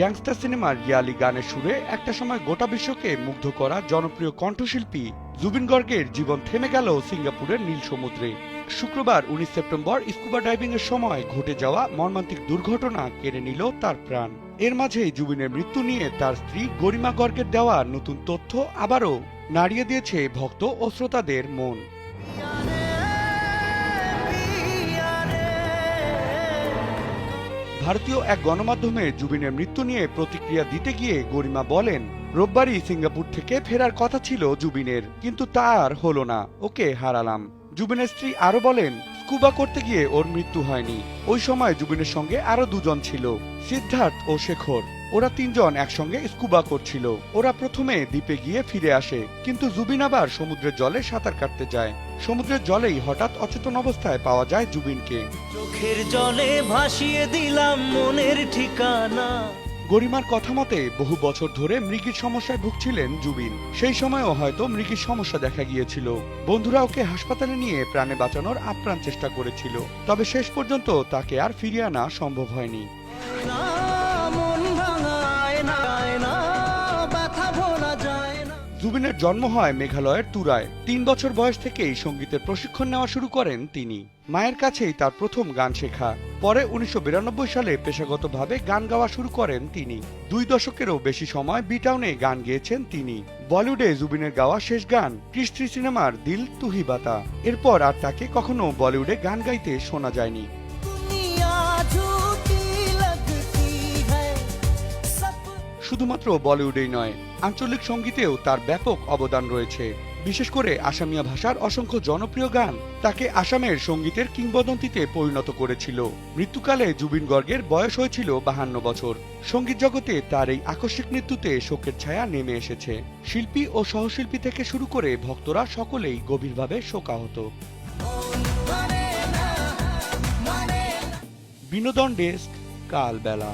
Gangster সিনেমার ইয়ালি গানের সুরে একটা সময় গোটা বিশ্বকে মুগ্ধ করা জনপ্রিয় কণ্ঠশিল্পী জুবিন গর্গের জীবন থেমে গেল সিঙ্গাপুরের নীল সমুদ্রে। শুক্রবার ১৯ সেপ্টেম্বর স্কুবা ডাইভিং এর সময় ঘটে যাওয়া মর্মান্তিক দুর্ঘটনা কেড়ে নিল তার প্রাণ। এর মাঝেই জুবিনের মৃত্যু নিয়ে তার স্ত্রী গরিমা গর্গের দেওয়া নতুন তথ্য আবারও নাড়িয়ে দিয়েছে ভক্ত ও শ্রোতাদের মন। ভারতীয় এক গণমাধ্যমে জুবিনের মৃত্যু নিয়ে প্রতিক্রিয়া দিতে গিয়ে গরিমা বলেন, রোববারই সিঙ্গাপুর থেকে ফেরার কথা ছিল জুবিনের, কিন্তু তা আর হলো না, ওকে হারালাম। জুবিনের স্ত্রী আরো বলেন, স্কুবা করতে গিয়ে ওর মৃত্যু হয়নি। ওই সময় জুবিনের সঙ্গে আরো দুজন ছিল, সিদ্ধার্থ ও শেখর। ওরা তিনজন একসঙ্গে স্কুবা করছিল। ওরা প্রথমে দ্বীপে গিয়ে ফিরে আসে, কিন্তু জুবিন আবার সমুদ্রের জলে সাঁতার কাটতে যায়। সমুদ্রের জলেই হঠাৎ অচেতন অবস্থায় পাওয়া যায় জুবিনকে। চোখের জলে ভাসিয়ে দিলাম মনের ঠিকানা। গরিমার কথা মতে বহু বছর ধরে মৃগীর সমস্যায় ভুগছিলেন জুবিন। সেই সময়ও হয়তো মৃগীর সমস্যা দেখা গিয়েছিল। বন্ধুরা ওকে হাসপাতালে নিয়ে প্রাণে বাঁচানোর আপ্রাণ চেষ্টা করেছিল, তবে শেষ পর্যন্ত তাকে আর ফিরিয়ে আনা সম্ভব হয়নি। জুবিনের জন্ম হয় মেঘালয়ের তুরায়। ৩ বছর বয়স থেকেই সঙ্গীতের প্রশিক্ষণ নেওয়া শুরু করেন তিনি। মায়ের কাছেই তার প্রথম গান শেখা। পরে ১৯৯২ সালে পেশাগতভাবে গান গাওয়া শুরু করেন তিনি। ২ দশকেরও বেশি সময় বিটাউনে গান গেয়েছেন তিনি। বলিউডে জুবিনের গাওয়া শেষ গান ক্রিশ ৩ সিনেমার দিল তু হি বাতা। এরপর আর তাকে কখনো বলিউডে গান গাইতে শোনা যায়নি। শুধুমাত্র বলিউডেই নয়, আঞ্চলিক সঙ্গীতেও তার ব্যাপক অবদান রয়েছে। বিশেষ করে আসামিয়া ভাষার অসংখ্য জনপ্রিয় গান তাকে আসামের সঙ্গীতের কিংবদন্তিতে পরিণত করেছিল। মৃত্যুকালে জুবিন গর্গের বয়স হয়েছিল ৫২ বছর। সঙ্গীত জগতে তার এই আকস্মিক মৃত্যুতে শোকের ছায়া নেমে এসেছে। শিল্পী ও সহশিল্পী থেকে শুরু করে ভক্তরা সকলেই গভীরভাবে শোকাহত। বিনোদন ডেস্ক, কালবেলা।